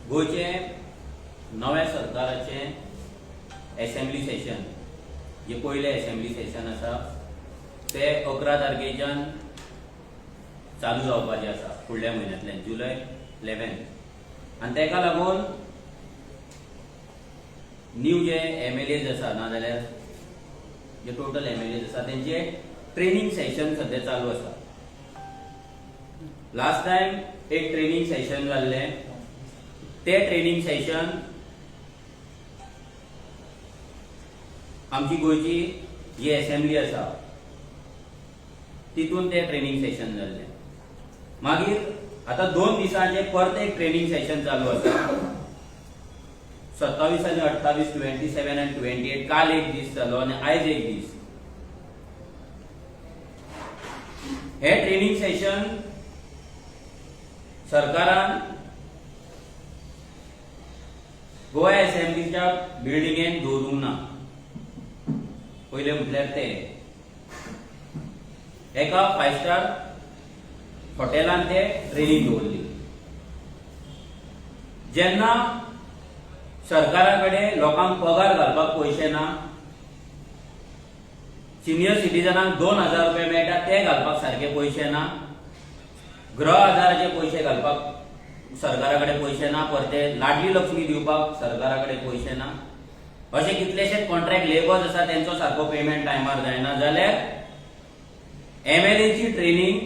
गोयचे नव्या सरकाराचे assembly session जे पयले असेंब्ली सेशन आसा ते 11 तारखेच्यान चालू जावपाचें आसा फुडल्या म्हयन्यांतल्यान जुलय 11 आनी तेका लागून न्यू जे MLAs आसा नाजाल्यार जे टोटल MLAs आसा तेंचे ट्रेनिंग सेशन सध्या चालू आसा. लास्ट टाइम एक ट्रेनिंग सेशन जाल्लें ते ट्रेनिंग सेशन आमची गोयची जी असेंब्ली आसा तितून ते ट्रेनिंग सेशन जाल्लें. मागीर आता 2 दिसांचे परत एक ट्रेनिंग सेशन चालू आसा 27 आनी 28, 27 आनी 28. काल एक दीस जालो आनी आयज एक दीस. हे ट्रेनिंग सेशन सरकारान गोवा असेंब्लीच्या बिल्डिंगेन दवरूंक ना. पहिले म्हटल्यार ते एका 5 स्टार हॉटेलान ते ट्रेनिंग दवरली. जेन्ना सरकारा कडेन लोकांक पगार घालपाक पयशे ना, सिनियर सिटीजनांक 2000 रुपया मेळटा ते घालपाक सारखे पयशे ना, गृह आधाराचे पयशे घालपाक सरकारा कडेन पयशे ना, परते लाडली लक्ष्मी दिवपाक सरकारा कडेन पयशे ना, अशे कितलेशेच कॉन्ट्रॅक्ट लेबर्स आसा तेंचो सारको पेमेंट टायमार जायना जाल्यार MLA ची ट्रेनिंग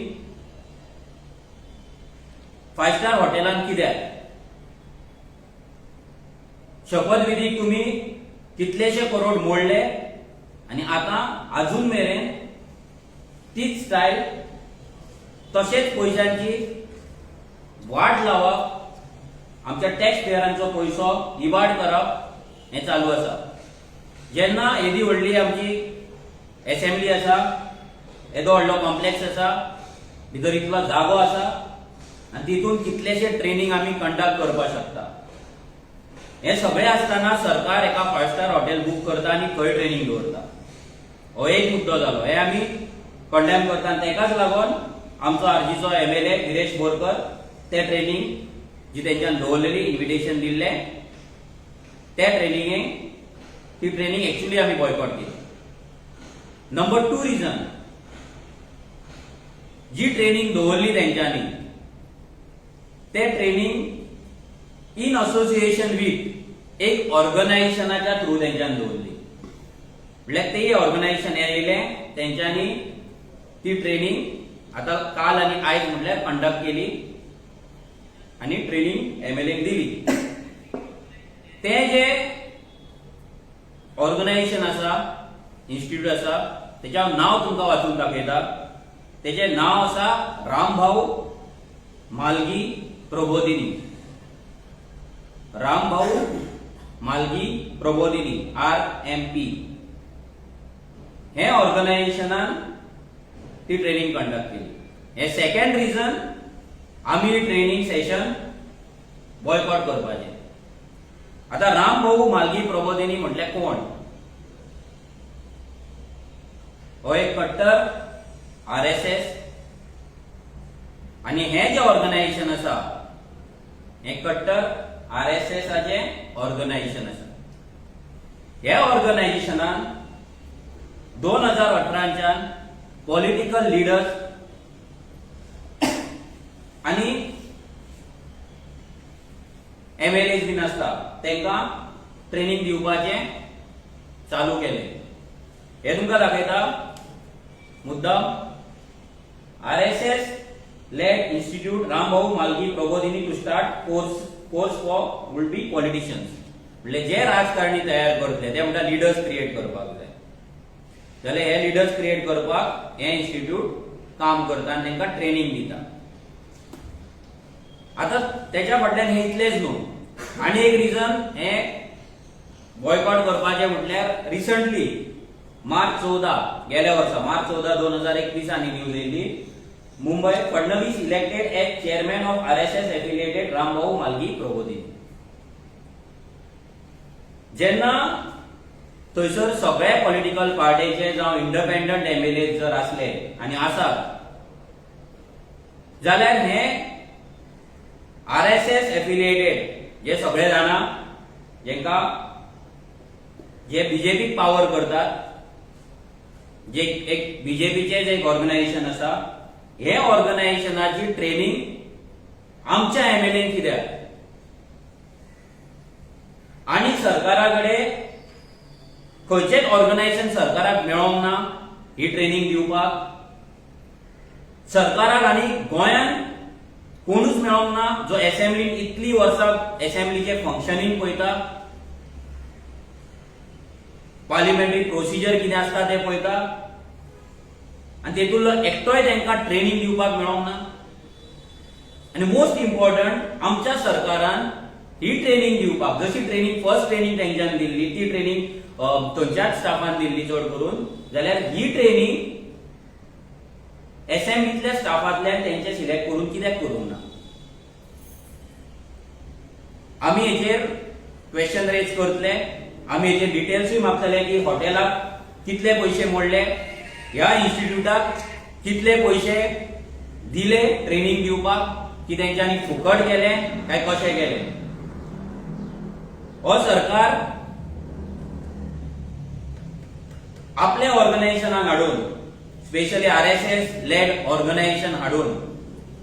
5 स्टार हॉटेलान कित्याक? शपथविधीक तुम्ही कितलेशे करोड मोडले आणि आता अजून मेरेन तीच स्टाईल तसेच पैशांची वाट लावप, आमच्या टॅक्स पेयरांचो पैसो इबाड करप हे चालू आसा. जेन्ना येदी व्हडली आमची असेंब्ली आसा, येदो व्हडलो कॉम्प्लेक्स आसा, भितर इतलो जागो आसा आनी तितून कितलेशे ट्रेनिंग आमी कंडक्ट करपाक शकता. हे सगळे असताना सरकार एका 5 स्टार हॉटेल बूक करता आणि खंय ट्रेनिंग दवरता. हो एक मुद्दो जालो. हे आमी कंडेम करता. तेकाच लागून आमचो आरजीचो MLA गिरेश बोरकर ते ट्रेनिंग जी तेंच्यान दवरलेली इन्विटेशन दिल्ले त्या ट्रेनिंगेक ती ट्रेनिंग एक्चुअली आमी बॉयकॉट केली. नंबर 2 रिजन, जी ट्रेनिंग दवरली तेंच्यांनी ते ट्रेनिंग इन असोसिएशन विथ एक ऑर्गनायझेशनाच्या थ्रू तेंच्यान दवरली. म्हटल्यार ते ऑर्गनायझेशन येयले तेंच्यांनी ती ट्रेनिंग आता काल आणि आयज म्हटल्यार कंडक्ट केली आणि ट्रेनिंग MLA दिली. ते जे ऑर्गनायझेशन आसा, इन्स्टिट्यूट आसा, तेच्या नाव तुमकां वाचून दाखयता. तेचे नाव आसा रामभाऊ मालगी प्रबोधिनी. रामभाऊ मालगी प्रबोधिनी RMP. हे ऑर्गनायझेशनान ती ट्रेनिंग कंडक्ट केली. हे सेकंड रिजन आम्ही ट्रेनिंग सेशन बॉयकॉट करपाचे. आता रामभाऊ मालगी प्रबोधिनी म्हटल्यार कोण? हो एक कट्टर RSS आणि हे जे ऑर्गनायझेशन आसा हे कट्टर RSS चे ऑर्गनायझेशन आसा. ह्या ऑर्गनायझेशनान 2018च्यान पॉलिटिकल लिडर्स आणि MLAs बीन आसता तेंका ट्रेनिंग दिवपाचे चालू केले. हे तुमकां दाखयता मुद्दाम RSS led Institute Rambhau Mhalgi Prabodhini to start course for would be politicians. म्हणजे जे राजकारणी तयार करतले ते म्हणटा लिडर्स क्रिएट करपाक जाय जाल्यार हे लिडर्स क्रिएट करपाक हे इन्स्टिट्यूट काम करता आणि तांकां ट्रेनिंग दिता. आता त्याच्या फाटल्यान हे इतलेच न्हू, आणि एक रिजन हे बॉयकॉट करपाचे म्हटल्यार रिसंटली मार्च 14 गेल्या वर्सा मार्च 14 2021 आनी न्यूज येयली. Mumbai Fadnavis elected as chairman of RSS affiliated Rambhau Mhalgi Prabodhini. जेन्ना थंयसर सगळे पॉलिटिकल पार्टीचे जावं इंडिपेंडंट MLAs जर असले आणि आसात जाल्यार हे RSS एफिलिएटेड जे सगळे जाणा जेंका जे बीजेपी पावर करतात, जे एक बीजेपीचे जे ऑर्गनायझेशन असा, हे ऑर्गनायझेशनाची ट्रेनिंग आमच्या MLA कित्याक आणि सरकाराकडे खंयचेच ऑर्गनायझेशन सरकाराक मेळोंक ना ही ट्रेनिंग दिवपाक. सरकाराक आनी गोंयान कोणूच मेळोंक ना जो असेंब्लीन इतली वर्सां असेंब्लीचे फंक्शनिंग पळयता, पार्लिमेंटरी प्रोसिजर कितें आसता ते पळयता, आनी तेतूंतलो एकटोय तांकां ट्रेनिंग दिवपाक मेळोंक ना. आनी मोस्ट इम्पॉर्टंट आमच्या सरकारान ही ट्रेनिंग दिवपाक, जशी ट्रेनिंग फर्स्ट ट्रेनिंग तेंच्यान दिल्ली ती ट्रेनिंग थंयच्याच स्टाफान दिल्ली चड करून, जाल्यार ही ट्रेनिंग असेंब्लीतल्या स्टाफांतल्यान तेंचे सिलेक्ट करून कित्याक करूंक ना. आमी हेचेर क्वेश्चन रेज करतले, आमी हेचे डिटेल्सूय मागतले की हॉटेलाक कितले पयशे मोडले, ह्या इन्स्टिट्यूटाक कितले पयशे दिले ट्रेनिंग दिवपाक, की तेंच्यांनी फुकट केले काय कशें केले. हो सरकार आपल्या ऑर्गनायझेशनाक हाडून, स्पेशली RSS लेड ऑर्गनायझेशन हाडून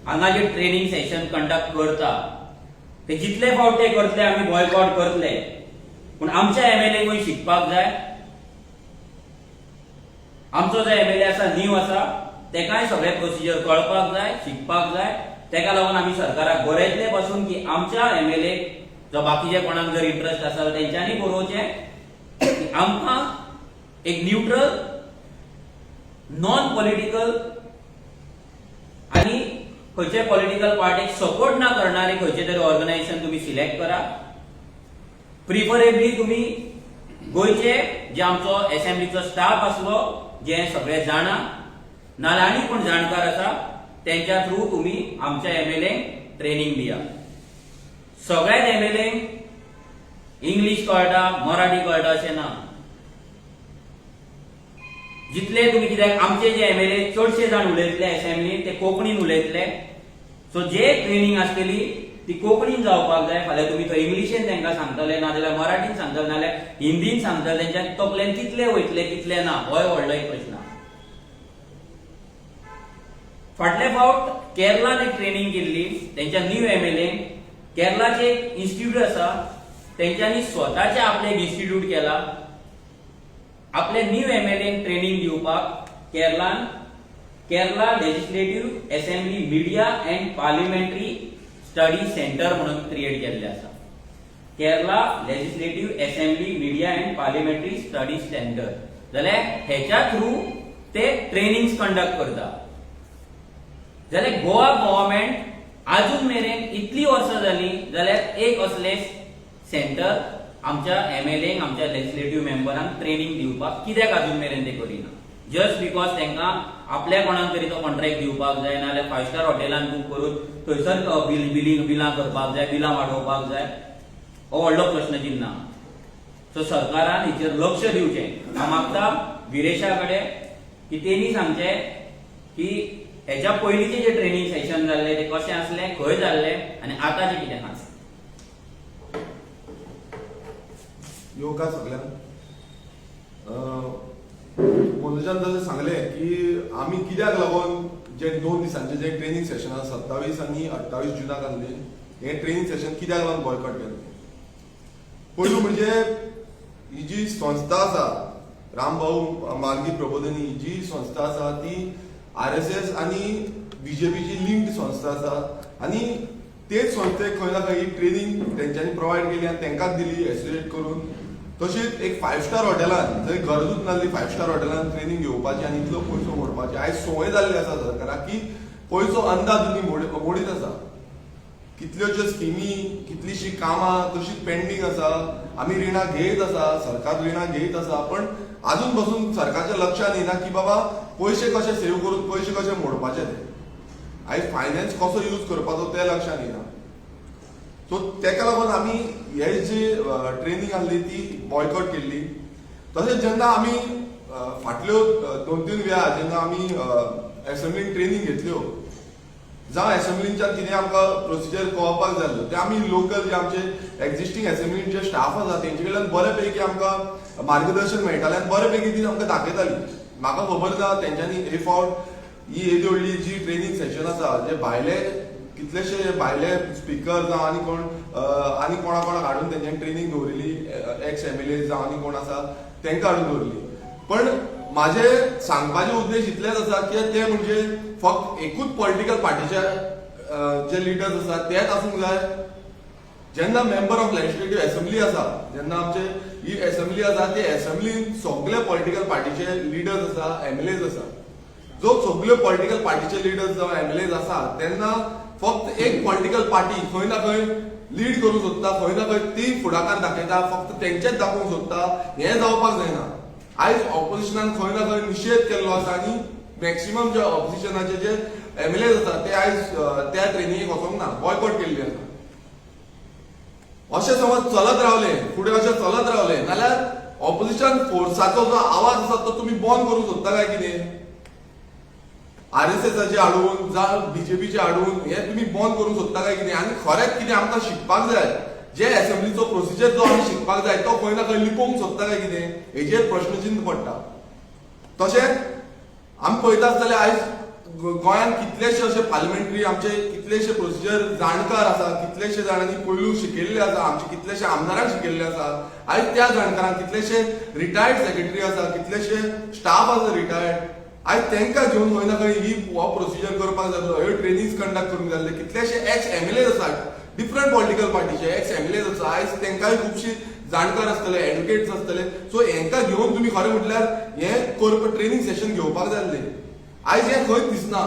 हांगा जे ट्रेनिंग सेशन कंडक्ट करता ते जितले फावट ते करतले आमी बॉयकॉट करतले, पूण आमच्या MLAंकूय शिकपाक जाय. आमचो जो MLA आसा, न्यू आसा, तेकाय सगळे प्रोसिजर कळपाक जाय, शिकपाक जाय. तेका लागून आमी सरकाराक बरयतले पासून की आमच्या MLA जो बाकीचे कोणाक जर इंटरेस्ट आसा तेंच्यांनी बरोवचें की आमकां एक न्यूट्रल, नॉन पॉलिटिकल आणि खंयचे पॉलिटिकल पार्टीक सपोर्ट ना करणारे खंयचे तरी ऑर्गनायझेशन तुम्ही सिलेक्ट करा. प्रिफरेबली तुम्ही गोयचे जे आमचो असेंब्लीचो स्टाफ आसलो, जे सगळे जाणा, नाल्यार आनी कोण जाणकार आसा, त्यांच्या थ्रू तुम्ही आमच्या MLAंक ट्रेनिंग दिया. सगळ्याच MLAंक इंग्लिश कळटा, मराठी कळटा अशें ना. जितले तुम्ही कित्याक आमचे जे MLA चडशे जाण उलयतले असेंब्लीन ते कोंकणीन उलयतले, सो जे ट्रेनिंग आसतली ती कोंकणीन जावपाक जाय. फाल्यां तुम्ही थंय इंग्लिशीन तांकां सांगतले, नाजाल्यार मराठीन सांगतले, नाजाल्यार हिंदीन सांगतले, तेंच्या तकलेन कितले वयतले कितले ना, हो व्हडलो एक प्रश्न. फाटले फावट केरळान एक ट्रेनिंग केल्ली तेंच्या न्यू MLAंक. केरळाचे एक इन्स्टिट्यूट आसा, तेंच्यांनी स्वताचे आपले एक इन्स्टिट्यूट केला आपले न्यू MLAंक ट्रेनिंग दिवपाक. केरळान Kerala legislative assembly media and parliamentary study centre म्हणून क्रिएट केल्ले आसा. Kerala legislative assembly media and parliamentary study centre. जाल्यार हेच्या थ्रू ते ट्रेनिंग्स कंडक्ट करता. जाल्यार गोवा गव्हर्नमेंट अजून मेरेन इतली वर्सां जाली जाल्यार एक असले सेंटर आमच्या MLAंक, आमच्या लेजिस्लेटिव्ह मेंबरांक ट्रेनिंग दिवपाक कित्याक अजून मेरेन ते करिना. जस्ट बिकॉज तांकां आपल्या कोणाक तरी तो कॉन्ट्रॅक्ट दिवपाक जाय, नाल्यार 5 स्टार हॉटेलान बूक करून थंयसर बिलां करपाक जाय, बिलां वाडोवपाक जाय, हो व्हडलो प्रश्न चिन्ह. सो सरकारान हेचेर लक्ष दिवचें. हांव मागता विरेशा कडेन की तेणी सांगचें की हेच्या पयलींचे जे ट्रेनिंग सेशन जाल्ले ते कशें आसले, खंय जाल्ले आनी आतांचे कितें आसा. योगा सगळ्यांक मनोजान जशें सांगलें की आमी कित्याक लागून जे 2 दिसांचे जे ट्रेनिंग सेशन आसा 27 आनी 28 जुनाक आसले, हे ट्रेनिंग सेशन कित्याक लागून बॉयकॉट केलें. पयलू म्हणजे ही जी संस्था आसा रामभाऊ मार्गी प्रबोधिनी, ही जी संस्था आसा ती RSS आणि BJPची लिंक्ड संस्था आसा आनी तेच संस्थेक खंय ना खंय ट्रेनिंग तेंच्यांनी प्रोवायड केली आनी तांकांच दिली एसोसिएट करून. तशीच एक 5 स्टार हॉटेलान जंय गरजूच नासली 5 स्टार हॉटेलान ट्रेनिंग घेवपाची आनी इतलो पयसो मोडपाची आयज संवय जाल्ली आसा सरकाराक की पयसो अंदाज मोडीत आसा. कितल्योश्यो स्किमी, कितलीशीं कामां तशीच पेंडींग आसा. आमी रिणां घेयत आसा, सरकार रिणां घेयत आसा, पण अजून पासून सरकारच्या लक्षात येना की बाबा पयशे कशे सेव्ह करून पयशे कशे मोडपाचे ते. आयज फायनान्स कसो यूज करपाचो ते लक्षात येना. सो तेका लागून आमी हे जी ट्रेनिंग आसली ती बॉयकॉट केल्ली. तशेंच जेन्ना आमी फाटल्यो 2-3 वेळा जेन्ना आमी असेंब्लीन ट्रेनिंग घेतल्यो जावं असेंब्लीच्यान कितें आमकां प्रोसिजर कळपाक जाय ते आमी लोकल जे आमचे एक्झिस्टिंग असेंब्लीन जे स्टाफ आसा तेंचे कडल्यान बऱ्यापैकी आमकां मार्गदर्शन मेळटालें आनी बऱ्यापैकी ती आमकां दाखयताली. म्हाका खबर ना तेंच्यांनी हे फावट ही येदी व्हडली जी ट्रेनिंग सेशन आसा जे भायले कितलेशे भायले स्पिकर जावं आनी कोणा कोणाक हाडून तेंच्यांनी ट्रेनिंग दवरिल्ली एक्स MLA जावं आनी कोण आसा तेंकां हाडून दवरली. पण माझे सांगपाचे उद्देश इतलेच आसा की ते म्हणजे फक्त एकूच पॉलिटिकल पार्टीचे जे लिडर्स आसा तेच आसूंक जाय. जेन्ना मेंबर ऑफ लेजिस्लेटिव्ह असेंब्ली आसा जेन्ना आमचे ही असेंब्ली आसा ते असेंब्लीन सगळे पॉलिटिकल पार्टीचे लिडर्स आसा MLAs आसा. जो सगळ्यो पॉलिटिकल पार्टीचे लिडर्स जावं MLAs आसा तेन्ना फक्त एक पॉलिटिकल पार्टी खंय ना खंय लीड करूंक सोदता, खंय ना खंय ती फुडाकार दाखयता, फक्त तेंचेच दाखोवंक सोदता, हें जावपाक जायना. आयज ऑपोजिशनान खंय ना खंय निशेध केल्लो आसा आनी मॅक्सिमम जे ऑपोजिशनाचे जे MLAs आसा ते आयज त्या ट्रेनिंगेक वचोंक ना, बॉयकॉट केल्ली आसा. अशें समज चलत रावले फुडें अशें चलत रावले नाल्यार ऑपोजिशन फोर्साचो जो आवाज आसा तो तुमी बंद करूंक सोदता काय कितें? RSSचे हाडून जावं BJPचे हाडून हे तुमी बंद करूंक सोदता काय कितें? आनी खरेंच कितें आमकां शिकपाक जाय जे असेंब्लीचो प्रोसिजर जो आमी शिकपाक जाय तो खंय ना खंय लिपोवंक सोदता काय कितें? हेजेर प्रश्नचिन्ह पडटा. तशेंच आमी पळयता आसतले आयज गोंयांत कितलेशे अशे पार्लिमेंटरी आमचे कितलेशे प्रोसिजर जाणकार आसा, कितलेशे जाणांनी पयलू शिकयल्ले आसा, आमचे कितलेशे आमदारांक शिकयल्ले आसा. आयज त्या जाणकारांक कितलेशे रिटायर्ड सेक्रेटरी आसा, कितलेशे स्टाफ आसा रिटायर्ड, आयज तेंकां घेवन खंय ना खंय ही हो प्रोसिजर करपाक जाय, ह्यो ट्रेनिंग्स कंडक्ट करूंक जाय. कितलेशे एक्स MLAs आसात डिफरंट पॉलिटिकल पार्टीचे एक्स MLAs आसा. आयज तेंकांय खुबशी जाणकार आसतले, एडवोकेट्स आसतले. सो हेंकां घेवन तुमी खरें म्हटल्यार हें ट्रेनिंग सेशन घेवपाक जाय आसलें. आयज हें खंयच दिसना.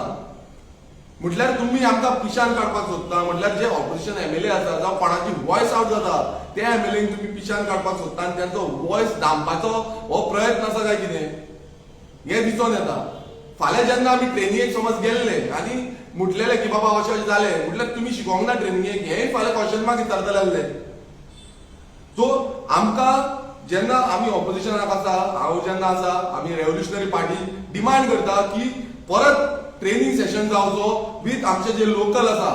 म्हटल्यार तुमी आमकां पिशान काडपाक सोदता, म्हटल्यार जे ऑपोजिशन MLA आसा जावं कोणाची वॉयस आउट जाता त्या MLAंक तुमी पिशान काडपाक सोदता आनी त्यांचो वॉयस दामपाचो हो प्रयत्न आसा काय कितें हें दिसून येता. फाल्यां जेन्ना आमी ट्रेनिंगेक समज गेल्ले आनी म्हटलेले की बाबा अशें अशें जालें म्हटल्यार तुमी शिकोंक ना ट्रेनिंगेक हेंय फाल्यां क्वेश्चन मार्क विचारतले आसले. सो आमकां जेन्ना आमी ऑपोजिशनाक आसा हांव जेन्ना आसा आमी रेव्होल्युशनरी पार्टी डिमांड करता की परत ट्रेनिंग सेशन जावचो विथ आमचे जे लोकल आसा,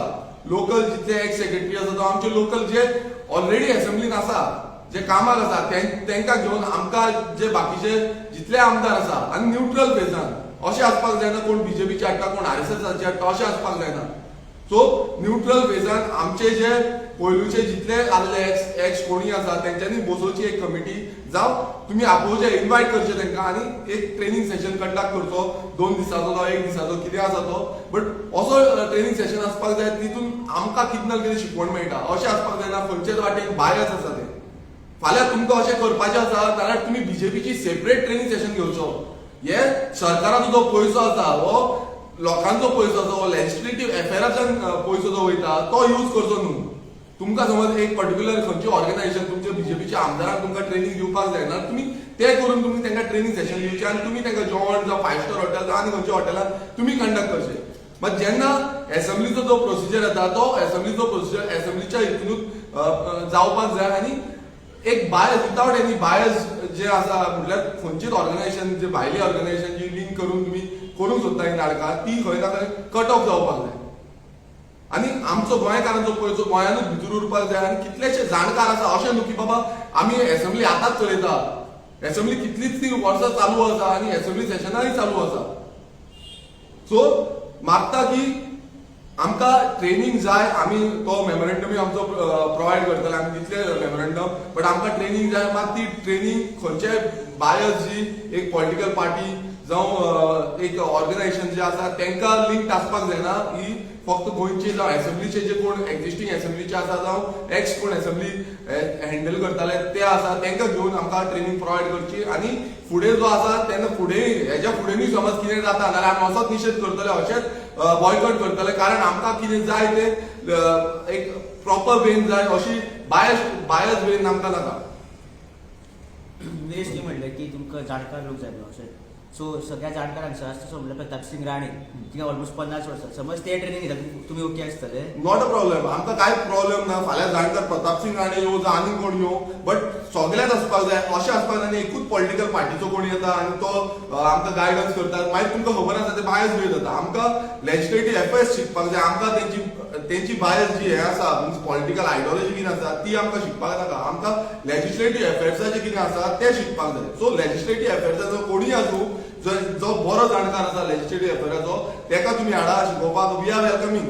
लोकल जितले एक्स सेक्रेटरी आसा जावं आमचे लोकल जे ऑलरेडी असेंब्लीन आसा जे कामाक आसा तेंकां घेवन आमकां जे बाकीचे जितले आमदार आसा आनी न्यूट्रल फेजान अशें आसपाक जायना कोण BJPचे हाडटा कोण RSSचे हाडटा अशें आसपाक जायना. सो न्यूट्रल फेजान आमचे जे पयलूचे जितले आसले एक्स कोणी आसा तेंच्यांनी बसोवची एक कमिटी जावं तुमी आपोवचे इन्वायट करचे तेंकां आनी एक ट्रेनिंग सेशन कंडक्ट करचो 2 दिसाचो जावं 1 दिसाचो कितें आसा तो. बट असो ट्रेनिंग सेशन आसपाक जाय तितून आमकां कितें ना कितें शिकवण मेळटा. अशें आसपाक जायना खंयचेच वाटेन बायस आसा ते. फाल्यां तुमकां अशें करपाचें आसा जाल्यार तुमी BJPची सेपरेट ट्रेनिंग सेशन घेवचो. हे सरकाराचो जो पयसो आसा हो लोकांचो पयसो आसा हो लेजिस्लेटिव्ह अफेरांतल्यान पयसो जो वयता तो यूज करचो न्हू. तुमकां समज एक पर्टिक्युलर खंयचे ऑर्गनायझेशन तुमचे BJPच्या आमदारांक तुमकां ट्रेनिंग दिवपाक जाय ना तुमी ते करून तुमी तांकां ट्रेनिंग सेशन दिवचें आनी तुमी तांकां जेवण जावं 5 स्टार हॉटेल जावं आनी खंयच्या हॉटेलान तुमी कंडक्ट करचे. मात जेन्ना असेंब्लीचो जो प्रोसिजर येता तो असेंब्लीचो प्रोसिजर असेंब्लीच्या हितूनूच जावपाक जाय आनी एक बायस विदाउट एनी बायस जे आसा म्हटल्यार खंयचीच ऑर्गनायझेशन जे भायली ऑर्गनायझेशन जी लिंक करून तुमी करूंक सोदता ही नाटकां ती खंय ना खंय कट ऑफ जावपाक जाय. आनी आमचो गोंयकारांचो पयसो गोंयानूच भितर उरपाक जाय आनी कितलेशे जाणकार आसा अशें न्हू की बाबा आमी असेंब्ली आतांच चलयता. असेंब्ली कितलीच ती वर्सां चालू आसा आनी असेंब्ली सेशनाय चालू आसा. सो मागता की आमकां ट्रेनिंग जाय आमी तो मेमोरेंडमूय आमचो प्रोवायड करतले आमी दितले मेमोरेंडम. बट आमकां ट्रेनिंग जाय मात ती ट्रेनिंग खंयचेय बायस जी एक पॉलिटिकल पार्टी जावं एक ऑर्गनायझेशन जे आसा तेंकां लिंक्ड आसपाक जायना. ही फक्त गोंयचे जावं असेंब्लीचे जे कोण एक्झिस्टिंग असेंब्लीचे आसा जावं एक्स कोण असेंब्ली हँडल करताले ते आसा तेंकां घेवन आमकां ट्रेनिंग प्रोवायड करची. आनी फुडें जो आसा तेन्ना फुडें हेज्या फुडेंय समज कितें जाता जाल्यार आमी असोच निशेध करतले अशेंच बॉयकॉट करतले. कारण आमकां कितें जाय ते एक प्रॉपर वेन जाय अशी बायस वेन आमकां नाका. निलेशनी म्हणलें की तुमकां जाणकार लोक जाय अशें सो सगळ्या जाणकारांक शास्त्र म्हणल्यार प्रताप सिंग राणे तिका ऑलमोस्ट 50 वर्सां समज ते ट्रेनिंग घेतात तुम्ही ओके आसतले नॉट अ प्रॉब्लेम आमकां कांय प्रॉब्लेम ना फाल्यां जाणकार प्रताप सिंग राणे येवं जावं आनी कोण येवं बट सगळ्याच आसपाक जाय अशें आसपाक जाय आनी एकूच पॉलिटिकल पार्टीचो कोण येता आनी तो आमकां गायडन्स करता मागीर तुमकां खबर आसा ते बायस बी जाता आमकां लेजिस्लेटीव अफेर्स शिकपाक जाय आमकां तेंची बायस जी हे आसा मिन्स पॉलिटिकल आयडियोलॉजी कितें आसा ती आमकां शिकपाक नाका आमकां लेजिस्लेटीव अफेर्साचें कितें आसा तें शिकपाक जाय सो लेजिस्लेटीव अफेर्साचो कोणूय आसूं जो बरो जाणकार आसा लेजिस्लेटीव अफेर्साचो तेका तुमी हाडा शिकोवपाक वी आर वेलकमिंग